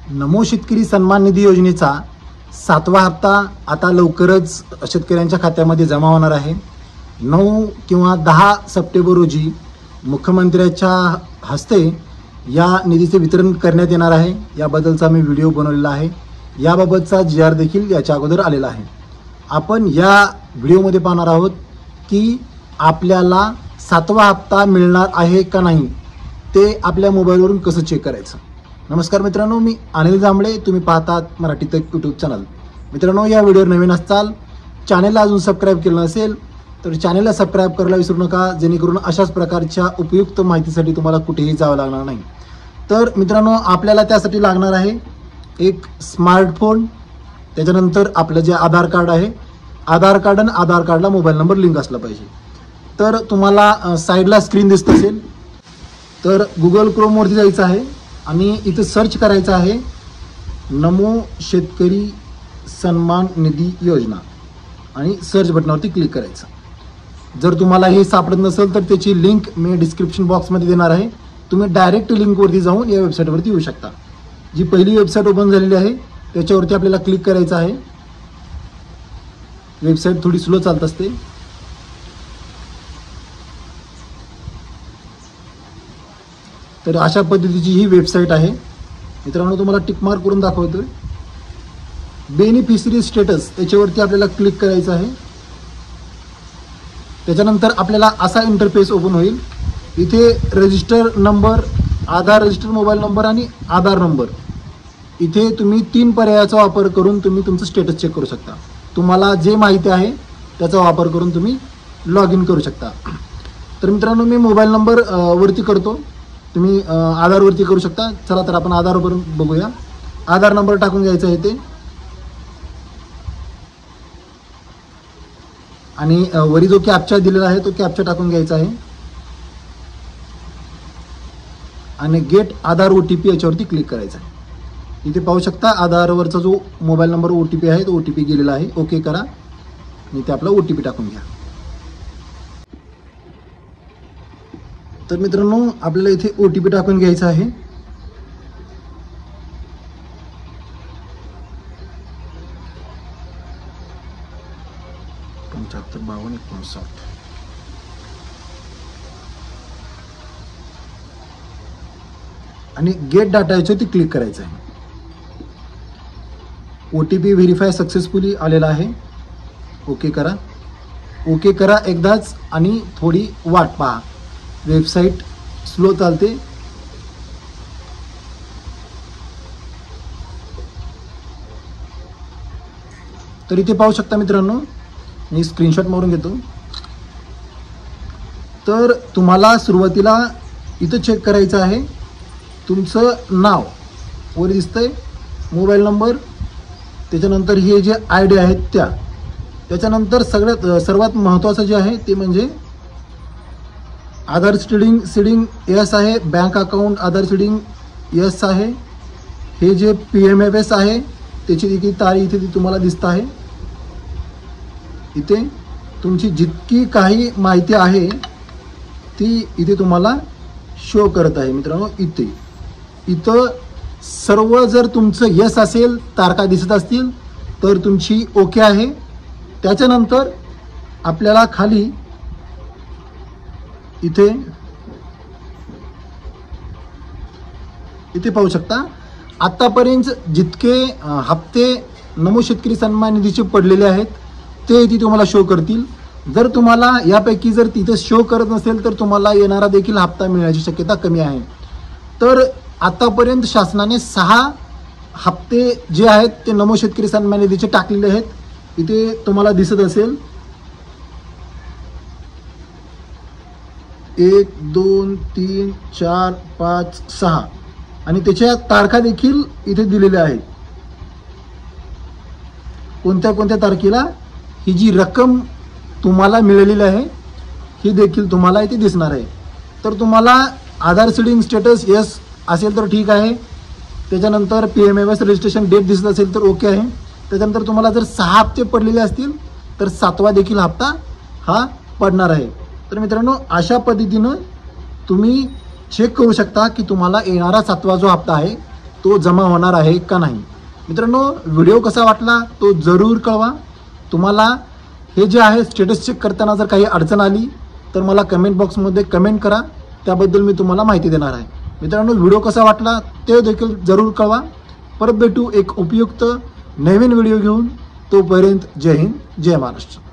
नमो शेतकरी सन्मान निधी योजनेचा 7वा हप्ता आता लवकरच शेतकऱ्यांच्या खात्यामध्ये जमा होणार आहे। 9 किंवा 10 सप्टेंबर रोजी मुख्यमंत्र्यांच्या हस्ते या निधीचे वितरण करण्यात येणार आहे। याबद्दलचा मी व्हिडिओ बनवलेला आहे। याबाबतचा GR देखील याच्या अगोदर आलेला आहे। आपण या व्हिडिओमध्ये पाहणार आहोत की आपल्याला 7वा हप्ता मिळणार आहे का नाही ते आपल्या मोबाईलवरून कसं चेक करायचं। नमस्कार मित्रांनो, मी अनिल जांभळे, तुम्ही पाहतात मराठी तक यूट्यूब चॅनल। मित्रांनो, या व्हिडिओवर नवीन असाल, चॅनलला अजून सबस्क्राइब केलं नसेल तर चॅनलला सबस्क्राइब करायला विसरू नका, जेणेकरून अशाच प्रकारच्या उपयुक्त माहितीसाठी तुम्हाला कुठेही जावं लागणार नाही। तर मित्रांनो, आपल्याला त्यासाठी लागणार आहे एक स्मार्टफोन, त्याच्यानंतर आपलं जे आधार कार्ड आहे, आधार कार्ड आणि आधार कार्डला मोबाईल नंबर लिंक असला पाहिजे। तर तुम्हाला साईडला स्क्रीन दिसत असेल तर गुगल क्रोमवरती जायचं आहे आणि इथं सर्च करायचं आहे नमो शेतकरी सन्मान निधी योजना आणि सर्च बटनावरती क्लिक करायचं। जर तुम्हाला हे सापडत नसेल तर त्याची लिंक मी डिस्क्रिप्शन बॉक्समध्ये देणार आहे, तुम्ही डायरेक्ट लिंकवरती जाऊन या वेबसाईटवरती येऊ शकता। जी पहिली वेबसाईट ओपन झालेली आहे त्याच्यावरती आपल्याला क्लिक करायचं आहे। वेबसाईट थोडी स्लो चालत असते। तर अशा पद्धतीची ही वेबसाईट आहे। मित्रांनो, तुम्हाला टिक मार्क करून दाखवतोय। बेनिफिशरी स्टेटस याच्यावरती आपल्याला क्लिक करायचं आहे। त्याच्यानंतर आपल्याला असा इंटरफेस ओपन होईल। इथे रजिस्टर नंबर, आधार रजिस्टर मोबाईल नंबर आणि आधार नंबर, इथे तुम्ही 3 पर्यायाचा वापर करून तुम्ही तुमचं स्टेटस चेक करू शकता। तुम्हाला जे माहिती आहे त्याचा वापर करून तुम्ही लॉग इन करू शकता। तर मित्रांनो, मी मोबाईल नंबर वरती करतो, तुम्ही आधारवरती करू शकता। चला तर आपण आधारवर बघूया। आधार नंबर टाकून घ्यायचा आहे ते आणि वरी जो कॅप्चा दिलेला आहे तो कॅप्चा टाकून घ्यायचा आहे आणि गेट आधार OTP याच्यावरती क्लिक करायचं आहे। इथे पाहू शकता आधारवरचा जो मोबाईल नंबर OTP आहे तो OTP गेलेला आहे। ओके करा आणि ते आपला OTP टाकून घ्या। तर मित्रांनो, आपल्याला इथे OTP टाकून घ्यायचा आहे। आणि गेट डाटा याच्यावरती क्लिक करायचं आहे। OTP व्हेरीफाय सक्सेसफुली आलेला आहे। ओके करा, ओके करा एकदाच आणि थोडी वाट पहा, वेबसाईट स्लो चालते। तर इथे पाहू शकता मित्रांनो, मी स्क्रीनशॉट मारून घेतो। तर तुम्हाला सुरुवातीला इथं चेक करायचं आहे तुमचं नाव, वर दिसतंय मोबाईल नंबर, त्याच्यानंतर हे जे ID आहेत त्याच्यानंतर सर्वात महत्त्वाचं जे आहे ते म्हणजे आधार सीडिंग यस आहे, बँक अकाउंट आधार सीडिंग यस आहे, हे जे PMFS आहे त्याची देखील तारीख इथे तुम्हाला दिसत आहे। इथे तुमची जितकी काही माहिती आहे ती इथे तुम्हाला शो करत आहे। मित्रांनो, इथं सर्व जर तुमचं यस असेल, तारखा दिसत असतील तर तुमची ओके आहे। त्याच्यानंतर आपल्याला खाली इथे पाहू शकता आतापर्यंत जितके हप्ते नमो शेतकरी सन्मान निधीचे पडलेले आहेत ते इथे तुम्हाला शो करतील। जर तुम्हाला यापैकी जर तिथे शो करत नसेल तर तुम्हाला येणारा देखील हप्ता मिळण्याची शक्यता कमी आहे। तर आतापर्यंत शासनाने 6 हप्ते जे आहेत ते नमो शेतकरी सन्मान निधीचे टाकलेले आहेत। इथे तुम्हाला दिसत असेल 1 2 3 4 5 6 आणि त्याच्या तारखा देखील इथे दिलेल्या आहेत। कोणत्या कोणत्या तारखेला ही जी रक्कम तुम्हाला मिळालेली आहे ही देखील तुम्हाला इथे दिसणार आहे। तर तुम्हाला आधार सीडिंग स्टेटस यस असेल तर ठीक आहे, त्याच्यानंतर PMFS रजिस्ट्रेशन डेट दिसत असेल तर ओके आहे। त्याच्यानंतर तुम्हाला जर 6 हप्ते पडलेले असतील तर 7वा देखील हप्ता हा पडणार आहे। तर मित्रांनो, अशा पद्धतीनं तुम्ही चेक करू शकता की तुम्हाला येणारा 7वा जो हप्ता आहे तो जमा होणार आहे का नाही. मित्रांनो, व्हिडिओ कसा वाटला तो जरूर कळवा. तुम्हाला हे जे आहे स्टेटस चेक करताना जर काही अडचण आली तर मला कमेंट बॉक्समध्ये कमेंट करा, त्याबद्दल मी तुम्हाला माहिती देणार आहे. मित्रांनो, व्हिडिओ कसा वाटला ते देखील जरूर कळवा. परत भेटू एक उपयुक्त नवीन व्हिडिओ घेऊन. तोपर्यंत जय हिंद, जय महाराष्ट्र.